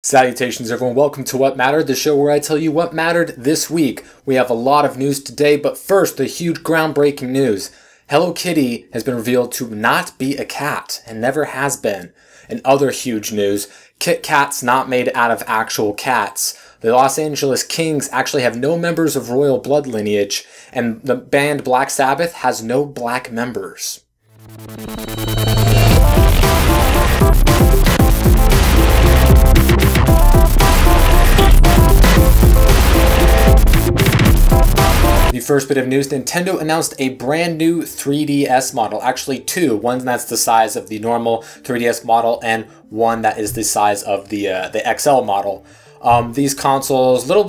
Salutations everyone, welcome to What Mattered, the show where I tell you what mattered this week. We have a lot of news today, but first, the huge groundbreaking news. Hello Kitty has been revealed to not be a cat, and never has been. And other huge news, Kit Kat's not made out of actual cats. The Los Angeles Kings actually have no members of royal blood lineage, and the band Black Sabbath has no black members. The first bit of news, Nintendo announced a brand new 3DS model, actually two. One that's the size of the normal 3DS model and one that is the size of the XL model. These consoles, a little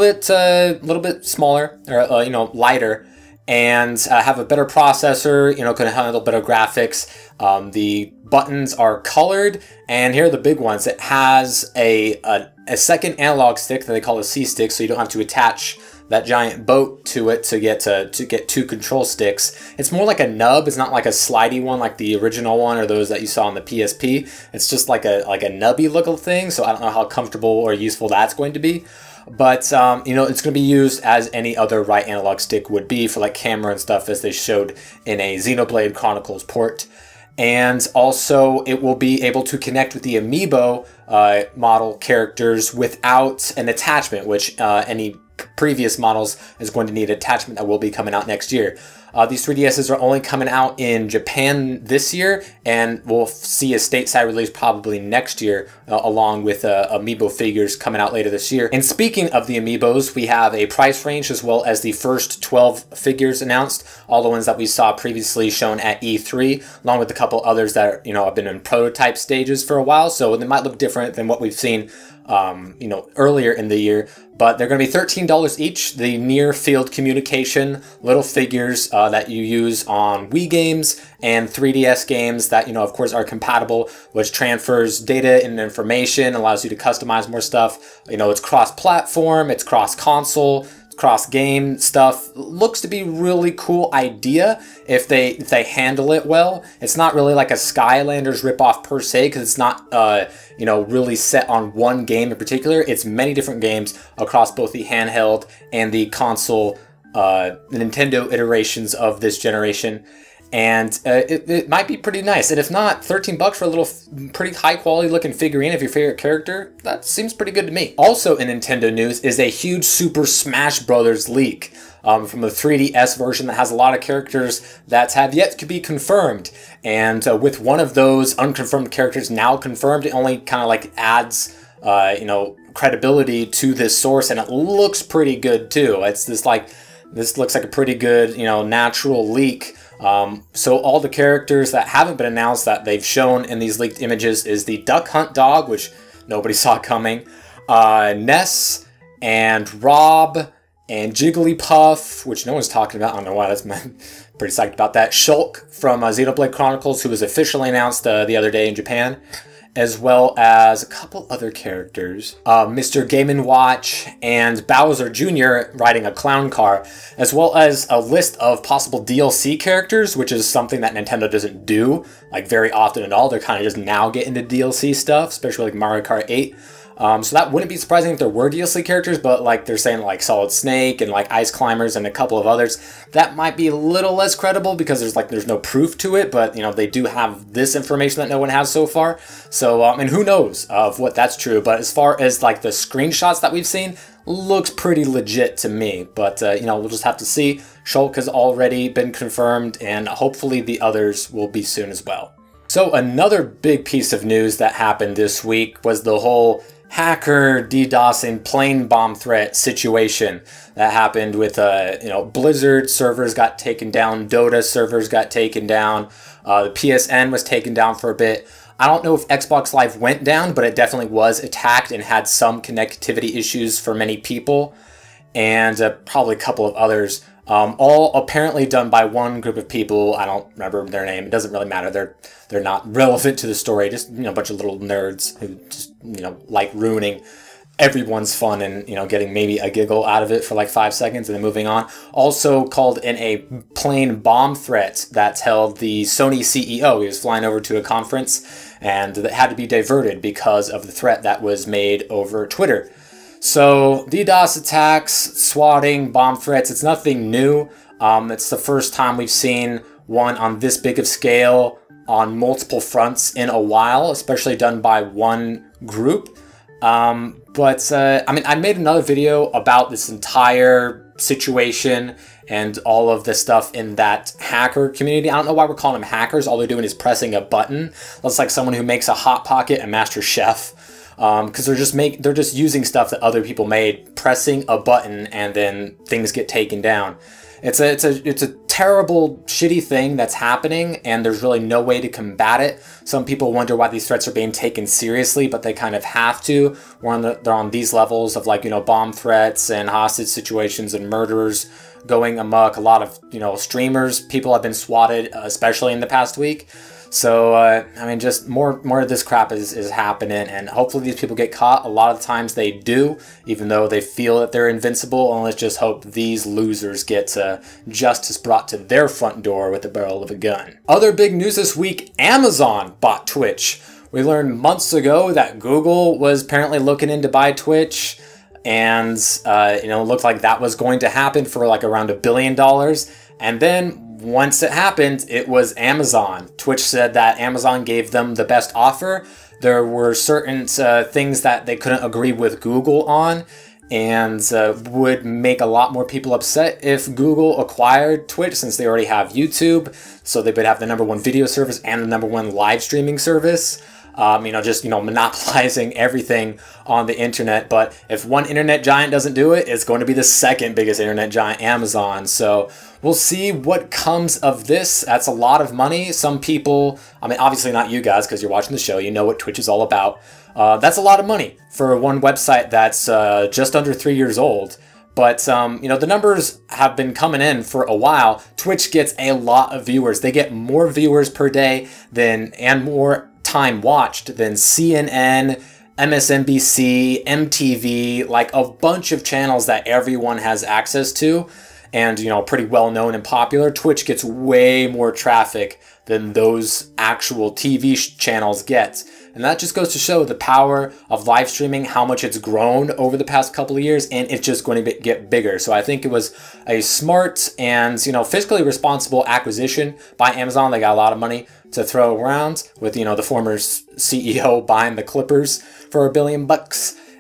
bit smaller, or lighter, and have a better processor, can handle better graphics. The buttons are colored, and here are the big ones. It has a second analog stick that they call a C-stick, so you don't have to attach that giant boat to it to get two control sticks. It's more like a nub. It's not like a slidey one like the original one or those that you saw on the PSP. It's just like a nubby looking thing, so I don't know how comfortable or useful that's going to be. But, it's going to be used as any other right analog stick would be for like camera and stuff, as they showed in a Xenoblade Chronicles port. And also it will be able to connect with the Amiibo model characters without an attachment, which any previous models is going to need an attachment that will be coming out next year. These 3DSs are only coming out in Japan this year, and we'll see a stateside release probably next year, along with Amiibo Figures coming out later this year. And speaking of the Amiibos, we have a price range as well as the first 12 figures announced, all the ones that we saw previously shown at E3, along with a couple others that are, have been in prototype stages for a while, so they might look different than what we've seen earlier in the year, but they're going to be $13 each. The near field communication little figures that you use on Wii games and 3DS games that, of course are compatible, which transfers data and information, allows you to customize more stuff. It's cross-platform, it's cross-console, cross-game stuff. Looks to be really cool idea if they handle it well. It's not really like a Skylanders ripoff per se, because it's not really set on one game in particular. It's many different games across both the handheld and the console, the Nintendo iterations of this generation. And it might be pretty nice. And if not, 13 bucks for a little pretty high quality looking figurine of your favorite character, that seems pretty good to me. Also in Nintendo news is a huge Super Smash Bros. Leak from the 3DS version that has a lot of characters that have yet to be confirmed. And with one of those unconfirmed characters now confirmed, it only kind of like adds credibility to this source, and it looks pretty good too. It's this looks like a pretty good natural leak. So all the characters that haven't been announced that they've shown in these leaked images is the Duck Hunt dog, which nobody saw coming, Ness and Rob and Jigglypuff, which no one's talking about. I don't know why. That's pretty psyched about that. Shulk from Xenoblade Chronicles, who was officially announced the other day in Japan, as well as a couple other characters, Mr. Game & Watch and Bowser Jr. riding a clown car, as well as a list of possible DLC characters, which is something that Nintendo doesn't do like very often at all. They're kind of just now getting into DLC stuff, especially like Mario Kart 8. So that wouldn't be surprising if there were DLC characters, but like they're saying like Solid Snake and like Ice Climbers and a couple of others, that might be a little less credible because there's no proof to it, but they do have this information that no one has so far. So and who knows of what that's true, but as far as like the screenshots that we've seen, looks pretty legit to me. But we'll just have to see. Shulk has already been confirmed, and hopefully the others will be soon as well. So another big piece of news that happened this week was the whole hacker DDoSing plane bomb threat situation that happened with Blizzard servers got taken down, Dota servers got taken down, the PSN was taken down for a bit. I don't know if Xbox Live went down, but it definitely was attacked and had some connectivity issues for many people, and probably a couple of others. All apparently done by one group of people. I don't remember their name. It doesn't really matter. They're not relevant to the story. Just a bunch of little nerds who just like ruining everyone's fun and, you know, getting maybe a giggle out of it for like 5 seconds and then moving on. Also called in a plain bomb threat that held the Sony CEO. He was flying over to a conference and that had to be diverted because of the threat that was made over Twitter. So DDoS attacks, swatting, bomb threats, it's nothing new. It's the first time we've seen one on this big of scale on multiple fronts in a while, especially done by one group. I mean, I made another video about this entire situation and all of the stuff in that hacker community. I don't know why we're calling them hackers. All they're doing is pressing a button. Looks like someone who makes a Hot Pocket and Master Chef. Because they're just using stuff that other people made, pressing a button, and then things get taken down. It's a terrible, shitty thing that's happening, and there's really no way to combat it. Some people wonder why these threats are being taken seriously, but they kind of have to. They're on these levels of, like, you know, bomb threats and hostage situations and murderers going amok. A lot of, you know, streamers, people have been swatted, especially in the past week. So, I mean, just more of this crap is happening, and hopefully these people get caught. A lot of times they do, even though they feel that they're invincible, and let's just hope these losers get justice brought to their front door with the barrel of a gun. Other big news this week, Amazon bought Twitch. We learned months ago that Google was apparently looking into buy Twitch, and, you know, it looked like that was going to happen for like around $1 billion, and then once it happened, it was Amazon. Twitch said that Amazon gave them the best offer. There were certain things that they couldn't agree with Google on, and would make a lot more people upset if Google acquired Twitch, since they already have YouTube. So they would have the #1 video service and the #1 live streaming service. You know, just, you know, monopolizing everything on the internet. But if one internet giant doesn't do it, it's going to be the second biggest internet giant, Amazon. So we'll see what comes of this. That's a lot of money. Some people, I mean, obviously not you guys, because you're watching the show, you know what Twitch is all about. That's a lot of money for one website that's just under 3 years old. But, you know, the numbers have been coming in for a while. Twitch gets a lot of viewers. They get more viewers per day and more time watched than CNN, MSNBC, MTV, like a bunch of channels that everyone has access to, and, you know, pretty well known and popular. Twitch gets way more traffic than those actual TV channels get. And that just goes to show the power of live streaming, how much it's grown over the past couple of years, and it's just going to get bigger. So I think it was a smart and, you know, fiscally responsible acquisition by Amazon. They got a lot of money to throw around with, you know, the former CEO buying the Clippers for $1 billion.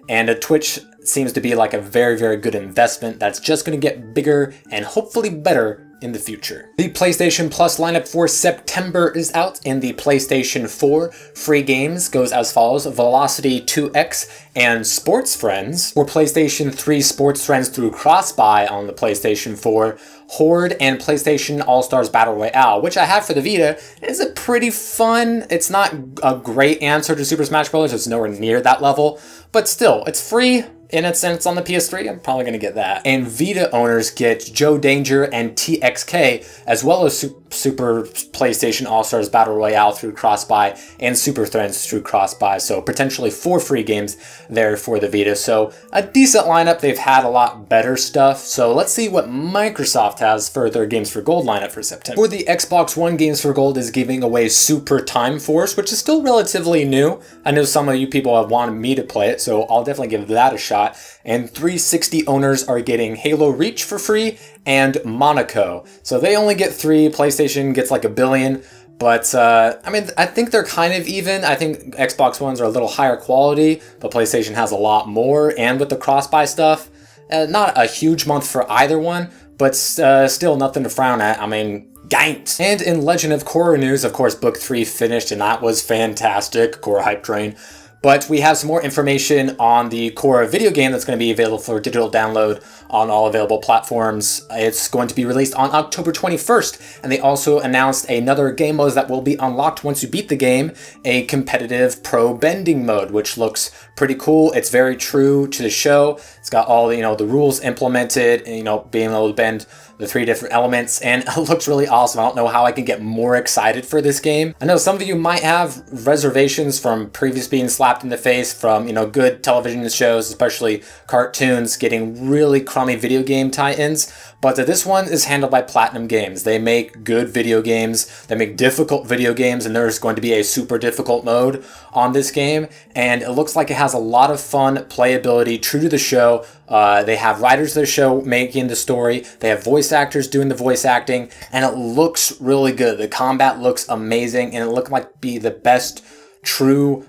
And Twitch seems to be like a very, very good investment that's just going to get bigger and hopefully better in the future. The PlayStation Plus lineup for September is out. In the PlayStation 4, free games goes as follows: Velocity 2X and Sports Friends. For PlayStation 3, Sports Friends through cross-buy on the PlayStation 4, Horde and PlayStation All-Stars Battle Royale, which I have for the Vita. It's a pretty fun, it's not a great answer to Super Smash Bros. It's nowhere near that level, but still, it's free. And it's on the PS3, I'm probably going to get that. And Vita owners get Joe Danger and TXK, as well as Super PlayStation All-Stars Battle Royale through cross-buy and Super Friends through cross-buy. So potentially 4 free games there for the Vita. So a decent lineup. They've had a lot better stuff. So let's see what Microsoft has for their Games for Gold lineup for September. For the Xbox One, Games for Gold is giving away Super Time Force, which is still relatively new. I know some of you people have wanted me to play it, so I'll definitely give that a shot. And 360 owners are getting Halo Reach for free and Monaco. So they only get 3, PlayStation gets like $1 billion. But, I mean, I think they're kind of even. I think Xbox Ones are a little higher quality, but PlayStation has a lot more. And with the cross-buy stuff, not a huge month for either one, but still nothing to frown at. I mean, gained. And in Legend of Korra news, of course, Book 3 finished, and that was fantastic. Korra hype train. But we have some more information on the Korra video game that's going to be available for digital download on all available platforms. It's going to be released on October 21st. And they also announced another game mode that will be unlocked once you beat the game, a competitive pro bending mode, which looks pretty cool. It's very true to the show. It's got all the, you know, the rules implemented, and, you know, being able to bend the 3 different elements, and it looks really awesome. I don't know how I can get more excited for this game. I know some of you might have reservations from previous being slapped in the face from, you know, good television shows, especially cartoons, getting really crummy video game tie-ins, but this one is handled by Platinum Games. They make good video games, they make difficult video games, and there's going to be a super difficult mode on this game, and it looks like it has a lot of fun playability, true to the show. They have writers of the show making the story, they have voice actors doing the voice acting, and it looks really good. The combat looks amazing, and it looked like be the best true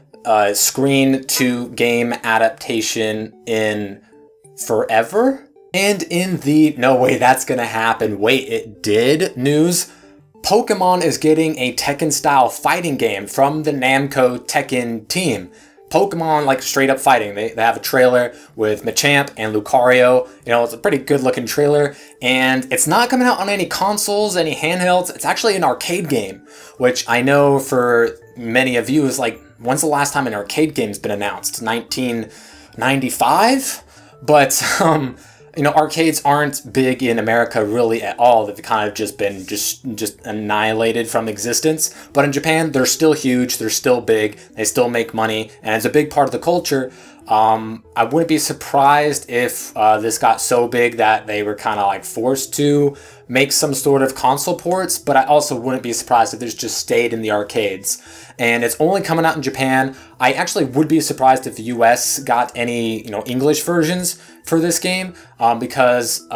screen to game adaptation in forever. And in the no way that's gonna happen, wait, it did news, Pokemon is getting a Tekken style fighting game from the Namco Tekken team. Pokemon, like, straight up fighting. They have a trailer with Machamp and Lucario. You know, it's a pretty good looking trailer, and it's not coming out on any consoles, any handhelds. It's actually an arcade game, which I know for many of you is like, when's the last time an arcade game's been announced? 1995? But, you know, arcades aren't big in America really at all. They've kind of just been just annihilated from existence. But in Japan, they're still huge, they're still big, they still make money, and it's a big part of the culture. I wouldn't be surprised if this got so big that they were kind of like forced to make some sort of console ports, but I also wouldn't be surprised if this just stayed in the arcades. And it's only coming out in Japan. I actually would be surprised if the US got any, you know, English versions for this game, because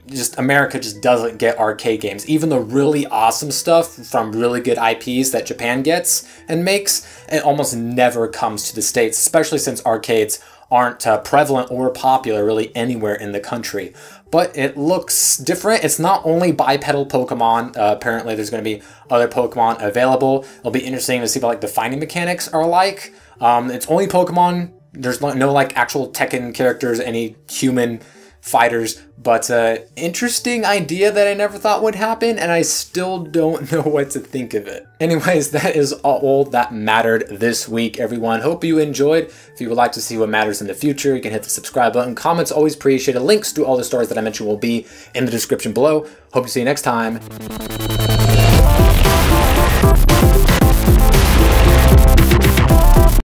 just America just doesn't get arcade games. Even the really awesome stuff from really good IPs that Japan gets and makes, it almost never comes to the States, especially since arcades aren't prevalent or popular really anywhere in the country. But it looks different. It's not only bipedal Pokemon. Apparently there's going to be other Pokemon available. It'll be interesting to see what like the fighting mechanics are like. It's only Pokemon. There's no like actual Tekken characters, any human fighters, but interesting idea that I never thought would happen, and I still don't know what to think of it. Anyways, that is all that mattered this week, everyone. Hope you enjoyed. If you would like to see what matters in the future, you can hit the subscribe button. Comments always appreciated. Links to all the stories that I mentioned will be in the description below. Hope to see you next time.